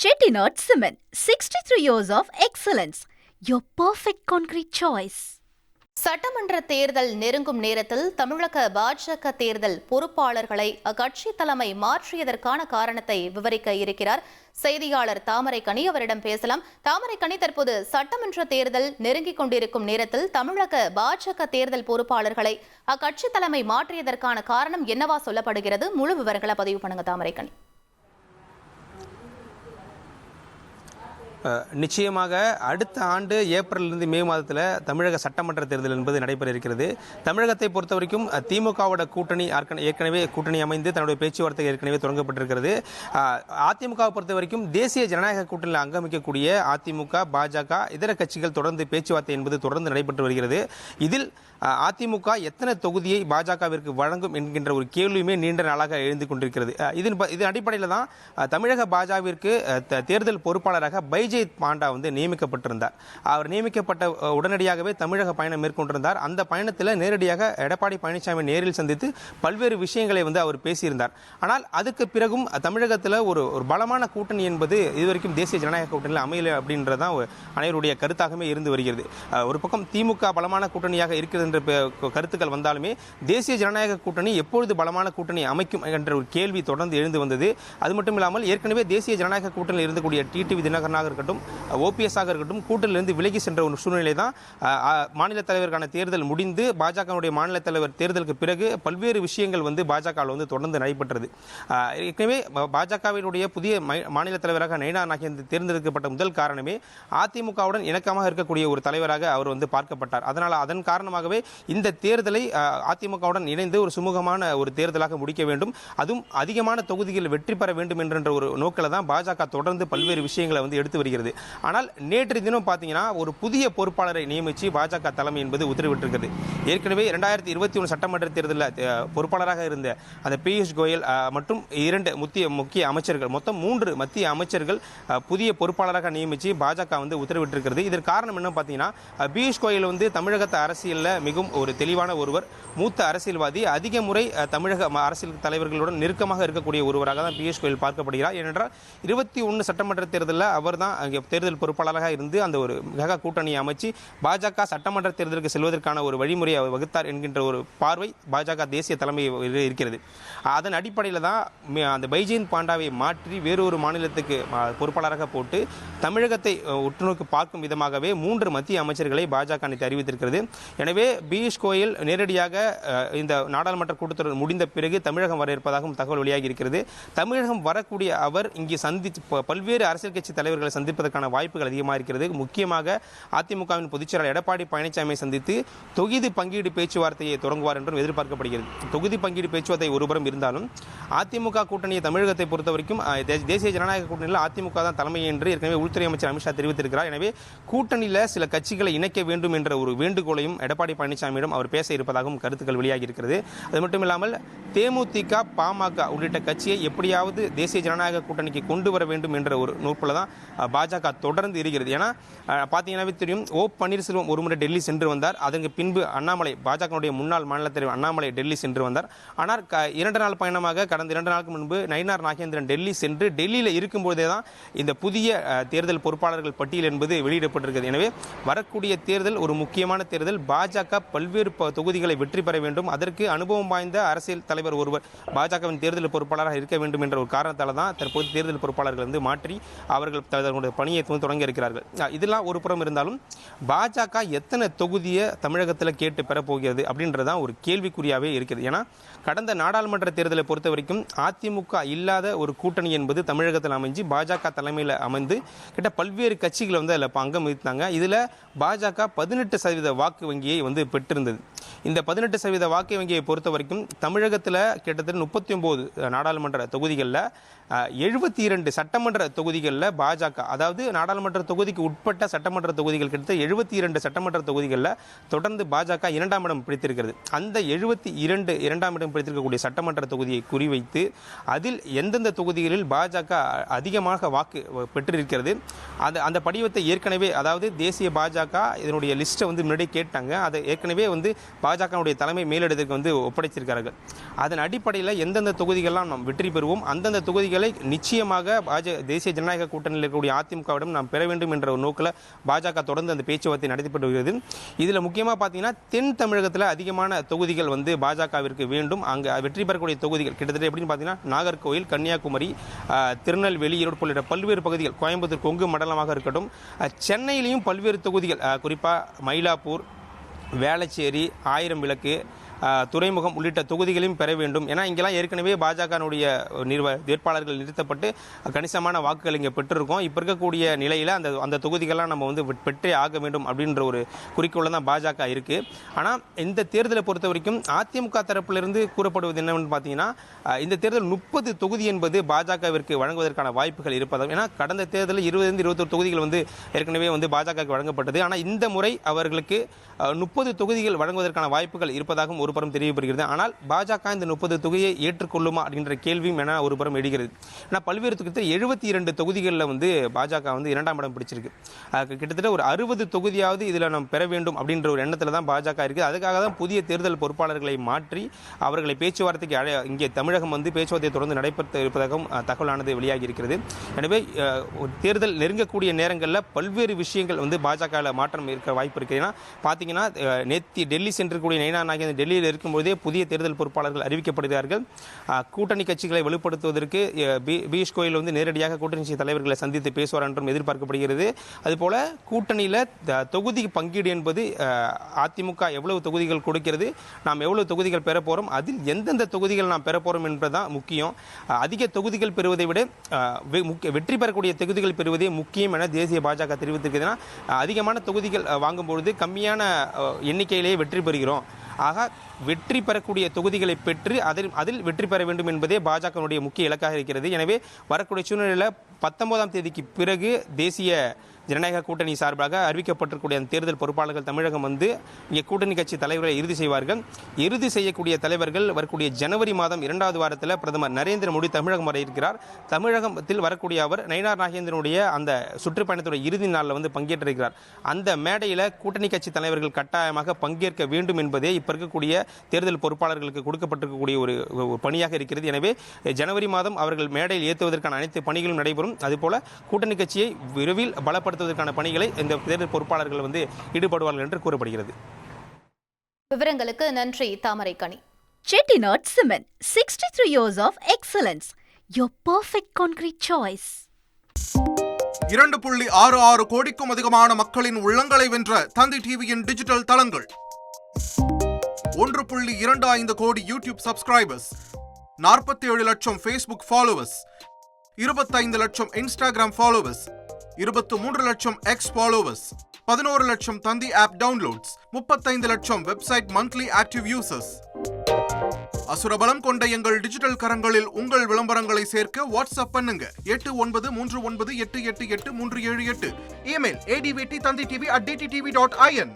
Chettinad Cement, 63 years of excellence. Your perfect concrete choice. சட்டமன்ற தேர்தல் நெருங்கும் நேரத்தில் தமிழக பாஜக தேர்தல் பொறுப்பாளர்களை அக்கட்சி தலைமை மாற்றியதற்கான காரணத்தை விவரிக்க இருக்கிறார் செய்தியாளர் தாமரைக்கனி. அவரிடம் பேசலாம். தாமரைக்கனி, தற்போது சட்டமன்ற தேர்தல் நெருங்கிக் கொண்டிருக்கும் நேரத்தில் தமிழக பாஜக தேர்தல் பொறுப்பாளர்களை அக்கட்சி தலைமை மாற்றியதற்கான காரணம் என்னவா சொல்லப்படுகிறது? முழு விவரங்களை பதிவு பண்ணுங்க தாமரைக்கனி. நிச்சயமாக அடுத்த ஆண்டு ஏப்ரலிலிருந்து மே மாதத்தில் தமிழக சட்டமன்ற தேர்தல் என்பது நடைபெற இருக்கிறது. தமிழகத்தை பொறுத்த வரைக்கும் திமுகவோட கூட்டணி ஏற்கனவே கூட்டணி அமைந்து தன்னுடைய பேச்சுவார்த்தை ஏற்கனவே தொடங்கப்பட்டிருக்கிறது. அதிமுகவை பொறுத்த வரைக்கும் தேசிய ஜனநாயக கூட்டணியில் அங்கமிக்கக்கூடிய அதிமுக, பாஜக, இதர கட்சிகள் தொடர்ந்து பேச்சுவார்த்தை என்பது தொடர்ந்து நடைபெற்று வருகிறது. இதில் அதிமுக எத்தனை தொகுதியை பாஜகவிற்கு வழங்கும் என்கின்ற ஒரு கேள்வியுமே நீண்ட நாளாக எழுந்து கொண்டிருக்கிறது. இதன் அடிப்படையில் தான் தமிழக பாஜகவிற்கு தேர்தல் பொறுப்பாளராக பைஜெயந்த் பாண்டா நியமிக்கப்பட்டிருந்தார். அவர் நியமிக்கப்பட்ட உடனடியாகவே தமிழக பயணம் மேற்கொண்டிருந்தார். அந்த பயணத்தில் நேரடியாக எடப்பாடி பழனிசாமி நேரில் சந்தித்து பல்வேறு விஷயங்களை அவர் பேசியிருந்தார். ஆனால் அதுக்கு பிறகும் தமிழகத்தில் ஒரு பலமான கூட்டணி என்பது இதுவரைக்கும் தேசிய ஜனநாயக கூட்டணியில் அமையல அப்படின்றதான் அனைவருடைய கருத்தாகவே இருந்து வருகிறது. ஒரு பக்கம் திமுக பலமான கூட்டணியாக இருக்கிறது என்ற கருத்துக்கள் வந்தாலுமே தேசிய ஜனநாயக கூட்டணி எப்பொழுது பலமான கூட்டணி அமைக்கும் என்ற ஒரு கேள்வி தொடர்ந்து எழுந்து வந்தது. அது மட்டும் இல்லாமல் ஏற்கனவே தேசிய ஜனநாயக கூட்டணியில் இருந்தக்கூடிய டிடிவி தினகரனாக இருக்கட்டும், ஓபிஎஸ் ஆக இருக்கட்டும், கூட்டணியிலிருந்து விலகி சென்ற ஒரு சூழ்நிலை தான் மாநில தலைவருக்கான தேர்தல் முடிந்து பாஜகவுடைய மாநில தலைவர் தேர்தலுக்கு பிறகு பல்வேறு விஷயங்கள் பாஜக தொடர்ந்து நடைபெற்றது. ஏற்கனவே பாஜகவினுடைய புதிய மாநில தலைவராக நயினா நாகேந்திரன் தேர்ந்தெடுக்கப்பட்ட முதல் காரணமே அதிமுகவுடன் இணக்கமாக இருக்கக்கூடிய ஒரு தலைவராக அவர் பார்க்கப்பட்டார். அதன் காரணமாகவே இந்த தேர்தலை அதிமுகவுடன் இணைந்து ஒரு சுமூகமான ஒரு தேர்தலாக முடிக்க வேண்டும், அதுவும் அதிகமான தொகுதிகளில் வெற்றி பெற வேண்டும் என்ற ஒரு நோக்கில் தான் பாஜக தொடர்ந்து பல்வேறு விஷயங்களை எடுத்து வருகிறது. ஆனால் நேற்று தினம் பார்த்தீங்கன்னா ஒரு புதிய பொறுப்பாளரை நியமித்து பாஜக தலைமை என்பது உத்தரவிட்டிருக்கிறது. ஏற்கனவே 2021 சட்டமன்ற தேர்தலில் பொறுப்பாளராக இருந்த அந்த பியூஷ் கோயல் மற்றும் 2 முக்கிய அமைச்சர்கள், மொத்தம் 3 மத்திய அமைச்சர்கள் புதிய பொறுப்பாளராக நியமித்து பாஜக உத்தரவிட்டிருக்கிறது. இதற்கு காரணம் என்ன பார்த்தீங்கன்னா, பியூஷ் கோயல் தமிழகத்து அரசியலில் மிகவும் ஒரு தெளிவான ஒருவர், மூத்த அரசியல்வாதி, அதிக முறை தமிழக அரசியல் தலைவர்களுடன் நெருக்கமாக இருக்கக்கூடிய ஒருவராக தான் பியூஷ் கோயல் பார்க்கப்படுகிறார். ஏனென்றால் 21 சட்டமன்ற தேர்தலில் அவர் தான் அங்கே தேர்தல் பொறுப்பாளராக இருந்து அந்த ஒரு மெகா கூட்டணியை அமைச்சு பாஜக சட்டமன்ற தேர்தலுக்கு செல்வதற்கான ஒரு வழிமுறையை வகுத்தார் என்கின்ற ஒரு பார்வை பாஜக தேசிய தலைமை இருக்கிறது. அதன் அடிப்படையில் தான் அந்த பைஜெயந்த் பாண்டாவை மாற்றி வேறொரு மாநிலத்துக்கு பொறுப்பாளராக போட்டு தமிழகத்தை உற்றுநோக்கி பார்க்கும் விதமாகவே 3 மத்திய அமைச்சர்களை பாஜக அறிவித்திருக்கிறது. எனவே பியூஷ் கோயல் நேரடியாக இந்த நாடாளுமன்ற கூட்டத்தொடர் முடிந்த பிறகு தமிழகம் வர இருப்பதாகவும் தகவல் வெளியாகி இருக்கிறது. தமிழகம் வரக்கூடிய அவர் இங்கே பல்வேறு அரசியல் கட்சி தலைவர்களை சந்திப்பதற்கான வாய்ப்புகள் அதிகமாக இருக்கிறது. முக்கியமாக அதிமுகவின் பொதுச்செயலாளர் எடப்பாடி பழனிசாமியை சந்தித்து தொகுதி பங்கீடு பேச்சுவார்த்தையை தொடங்குவார் என்றும் எதிர்பார்க்கப்படுகிறது. தொகுதி பங்கீடு பேச்சுவார்த்தை ஒருபுறம் இருந்தாலும் அதிமுக கூட்டணியை தமிழகத்தை பொறுத்த வரைக்கும் தேசிய ஜனநாயக கூட்டணியில் அதிமுக தான் தலைமை என்று ஏற்கனவே உள்துறை அமைச்சர் அமித்ஷா தெரிவித்திருக்கிறார். எனவே கூட்டணியில் சில கட்சிகளை இணைக்க வேண்டும் என்ற ஒரு வேண்டுகோளையும் எடப்பாடி பழனிசாமியிடம் அவர் பேச இருப்பதாகவும் கருத்துக்கள் வெளியாகி இருக்கிறது. அது மட்டும் இல்லாமல் தேமுதிக, பாமக உள்ளிட்ட கட்சியை எப்படியாவது தேசிய ஜனநாயக கூட்டணிக்கு கொண்டு வர வேண்டும் என்ற ஒரு நோக்கில் தான் பாஜக தொடர்ந்து இருக்கிறது. ஏன்னா பார்த்தீங்கன்னாவே தெரியும், பன்னீர்செல்வம் ஒருமுறை டெல்லி சென்று வந்தார். அதற்கு பின்பு அண்ணாமலை, பாஜகவுடைய முன்னாள் மாநில தலைவர் அண்ணாமலை டெல்லி சென்று வந்தார். ஆனால் 2 நாள் பயணமாக கடந்த 2 நாளுக்கு முன்பு நயினார் நாகேந்திரன் டெல்லி சென்று டெல்லியில் இருக்கும்போதே தான் இந்த புதிய தேர்தல் பொறுப்பாளர்கள் பட்டியல் என்பது வெளியிடப்பட்டிருக்கிறது. எனவே வரக்கூடிய தேர்தல் ஒரு முக்கியமான தேர்தல். பாஜக பல்வேறு தொகுதிகளை வெற்றி பெற வேண்டும், அதற்கு அனுபவம் வாய்ந்த அரசியல் தலைவர் ஒருவர் பாஜகவின் தேர்தல் பொறுப்பாளராக இருக்க வேண்டும் என்ற ஒரு காரணத்தால் தான் தற்போது தேர்தல் பொறுப்பாளர்கள் மாற்றி அவர்கள் தங்களுடைய பணியை தொடங்க இருக்கிறார்கள். இதெல்லாம் ஒரு புறம் இருந்தாலும் பாஜக எத்தனை தொகுதியை தமிழகத்தில் கேட்டு பெறப்போகிறது அப்படின்றதான் ஒரு கேள்விக்குறியாகவே இருக்கிறது. ஏன்னா கடந்த நாடாளுமன்ற தேர்தலை பொறுத்த வரைக்கும் அதிமுக இல்லாத ஒரு கூட்டணி என்பது தமிழகத்தில் அமைஞ்சு பாஜக தலைமையில் அமைந்து கிட்ட பல்வேறு கட்சிகள் அதில் அங்கம் வகித்தாங்க. இதில் பாஜக 18% வாக்கு வங்கியை பெற்றிருந்தது. இந்த 18% வாக்கு வங்கியை பொறுத்த வரைக்கும் தமிழகத்தில் கிட்டத்தட்ட 39 நாடாளுமன்ற தொகுதிகளில் 72 சட்டமன்ற தொகுதிகளில் பாஜக, அதாவது நாடாளுமன்ற தொகுதிக்கு உட்பட்ட சட்டமன்ற தொகுதிகள் கிட்டத்தட்ட 72 சட்டமன்ற தொகுதிகளில் தொடர்ந்து பாஜக 2ஆம் இடம் பிடித்திருக்கிறது. அந்த 72 2ஆம் இடம் பிடித்திருக்கக்கூடிய சட்டமன்ற தொகுதியை குறிவைத்து அதில் எந்தெந்த தொகுதிகளில் பாஜக அதிகமாக வாக்கு பெற்றிருக்கிறது அந்த படிவத்தை ஏற்கனவே, அதாவது தேசிய பாஜக இதனுடைய லிஸ்ட்டை முன்னாடி கேட்டாங்க. அதை ஏற்கனவே பாஜகவுடைய தலைமை மேலிடத்திற்கு ஒப்படைச்சிருக்கிறார்கள். அதன் அடிப்படையில் எந்தெந்த தொகுதிகள்லாம் நாம் வெற்றி பெறுவோம், அந்தந்த தொகுதிகள் தொகுதிகளை நிச்சயமாக தேசிய ஜனநாயக கூட்டணியில் இருக்கக்கூடிய அதிமுகவிடம் நாம் பெற வேண்டும் என்ற ஒரு நோக்கில் பாஜக தொடர்ந்து அந்த பேச்சுவார்த்தை நடத்தப்பட்டு வருகிறது. இதில் முக்கியமாக பார்த்தீங்கன்னா தென் தமிழகத்தில் அதிகமான தொகுதிகள் வந்து பாஜகவிற்கு வேண்டும். அங்கே வெற்றி பெறக்கூடிய தொகுதிகள் கிட்டத்தட்ட எப்படின்னு பார்த்தீங்கன்னா நாகர்கோவில், கன்னியாகுமரி, திருநெல்வேலி, ஈரோடு உள்ளிட்ட பல்வேறு பகுதிகள், கோயம்புத்தூர் கொங்கு மண்டலமாக இருக்கட்டும், சென்னையிலையும் பல்வேறு தொகுதிகள், குறிப்பாக மயிலாப்பூர், வேளச்சேரி, ஆயிரம் விளக்கு, துறைமுகம் உள்ளிட்ட தொகுதிகளையும் பெற வேண்டும். ஏன்னா இங்கெல்லாம் ஏற்கனவே பாஜகனுடைய வேட்பாளர்கள் நிறுத்தப்பட்டு கணிசமான வாக்குகள் இங்கே பெற்றிருக்கோம். இப்போ இருக்கக்கூடிய நிலையில் அந்த தொகுதிகள்லாம் நம்ம வந்து பெற்றே ஆக வேண்டும் அப்படின்ற ஒரு குறிக்கோள் தான் பாஜக இருக்குது. ஆனால் இந்த தேர்தலை பொறுத்த வரைக்கும் அதிமுக தரப்பிலிருந்து கூறப்படுவது என்னவென்று பார்த்தீங்கன்னா, இந்த தேர்தல் 30 தொகுதி என்பது பாஜகவிற்கு வழங்குவதற்கான வாய்ப்புகள் இருப்பதால். ஏன்னா கடந்த தேர்தலில் 20-21 தொகுதிகள் வந்து ஏற்கனவே வந்து பாஜகவுக்கு வழங்கப்பட்டது. ஆனால் இந்த முறை அவர்களுக்கு 30 தொகுதிகள் வழங்குவதற்கான வாய்ப்புகள் இருப்பதாகவும் ஒரு புறம் தெரியப்படுகிறது. ஆனால் பாஜக இந்த 30 தொகுதியை ஏற்றுக்கொள்ளுமா அப்படின்ற கேள்வியும் என ஒரு புறம் எடுக்கிறது. ஏன்னா பல்வேறு 72 தொகுதிகளில் வந்து பாஜக வந்து 2ஆம் இடம் பிடிச்சிருக்கு. கிட்டத்தட்ட ஒரு 60 தொகுதியாவது இதில் நாம் பெற வேண்டும் அப்படின்ற ஒரு எண்ணத்தில் தான் பாஜக இருக்குது. அதுக்காக தான் புதிய தேர்தல் பொறுப்பாளர்களை மாற்றி அவர்களை பேச்சுவார்த்தைக்கு இங்கே தமிழகம் வந்து பேச்சுவார்த்தை தொடர்ந்து நடைபெற்று இருப்பதாகவும் தகவலானது வெளியாகி இருக்கிறது. எனவே தேர்தல் நெருங்கக்கூடிய நேரங்களில் பல்வேறு விஷயங்கள் வந்து பாஜகவில் மாற்றம் இருக்க வாய்ப்பு இருக்குது. ஏன்னா பார்த்தீங்கன்னா நேற்று டெல்லி சென்றிருக்கக்கூடிய நயினா நாகேந்திரன் டெல்லியில் இருக்கும்போதே புதிய தேர்தல் பொறுப்பாளர்கள் அறிவிக்கப்படுகிறார்கள். கூட்டணி கட்சிகளை வலுப்படுத்துவதற்கு பியூஷ் கோயல் வந்து நேரடியாக கூட்டணி கட்சி தலைவர்களை சந்தித்து பேசுவார் என்றும் எதிர்பார்க்கப்படுகிறது. அதுபோல கூட்டணியில் தொகுதி பங்கீடு என்பது அதிமுக எவ்வளவு தொகுதிகள் கொடுக்கிறது, நாம் எவ்வளவு தொகுதிகள் பெற போகிறோம், அதில் எந்தெந்த தொகுதிகள் நாம் பெற போகிறோம் என்பதுதான் முக்கியம். அதிக தொகுதிகள் பெறுவதை விட வெற்றி பெறக்கூடிய தொகுதிகள் பெறுவதே முக்கியம் என தேசிய பாஜக தெரிவித்திருக்கிறதுனா, அதிகமான தொகுதிகள் வாங்கும்பொழுது கம்மியான எண்ணிக்கையிலேயே வெற்றி பெறுகிறோம். ஆக வெற்றி பெறக்கூடிய தொகுதிகளை பெற்று அதில் வெற்றி பெற வேண்டும் என்பதே பாஜகவுடைய முக்கிய இலக்காக இருக்கிறது. எனவே வரக்கூடிய சூழ்நிலையில் 19ஆம் தேதிக்கு பிறகு தேசிய ஜனநாயக கூட்டணி சார்பாக அறிவிக்கப்பட்டிருக்கூடிய அந்த தேர்தல் பொறுப்பாளர்கள் தமிழகம் வந்து இங்கே கூட்டணி கட்சி தலைவர்களை இறுதி செய்வார்கள். இறுதி செய்யக்கூடிய தலைவர்கள் வரக்கூடிய ஜனவரி மாதம் 2வது வாரத்தில் பிரதமர் நரேந்திர மோடி தமிழகம் வர இருக்கிறார். தமிழகத்தில் வரக்கூடிய அவர் நயினார் நாகேந்திரனுடைய அந்த சுற்றுப்பயணத்துடைய இறுதி நாளில் வந்து பங்கேற்றிருக்கிறார். அந்த மேடையில் கூட்டணி கட்சி தலைவர்கள் கட்டாயமாக பங்கேற்க வேண்டும் என்பதே இப்போ இருக்கக்கூடிய தேர்தல் பொறுப்பாளர்களுக்கு கொடுக்கப்பட்டிருக்கக்கூடிய ஒரு பணியாக இருக்கிறது. எனவே ஜனவரி மாதம் அவர்கள் மேடையில் ஏற்றுவதற்கான அனைத்து பணிகளும் நடைபெறும். அதுபோல கூட்டணி கட்சியை விரைவில் பலப்படுத்துவதற்கான பணிகளை இந்த தேர்தல் பொறுப்பாளர்கள் வந்து ஈடுபடுவார்கள் என்று கூறப்படுகிறது. விவரங்களுக்கு நன்றி Thamaraikani. Chettinad Cement, 63 years of excellence. Your perfect concrete choice. 2.66 கோடிக்கும் அதிகமான மக்களின் உள்ளங்களை வென்ற தந்தி டிவியின் டிஜிட்டல் தளங்கள், 1.25 கோடி யூடியூப் சப்ஸ்கிரைபர்ஸ், 47 லட்சம் Facebook ஃபாலோவர்ஸ், 25 லட்சம் இன்ஸ்டாகிராம் ஃபாலோவர்ஸ், 23 லட்சம் எக்ஸ் ஃபாலோவர்ஸ், 11 லட்சம் தந்தி ஆப் டவுன்லோட்ஸ், 35 லட்சம் வெப்சைட் மந்த்லி ஆக்டிவ் யூசர்ஸ். அசுரபலம் கொண்ட எங்கள் டிஜிட்டல் கரங்களில் உங்கள் விளம்பரங்களை சேர்க்க வாட்ஸ்அப் பண்ணுங்க 8939888838. Email advt@dttv.in.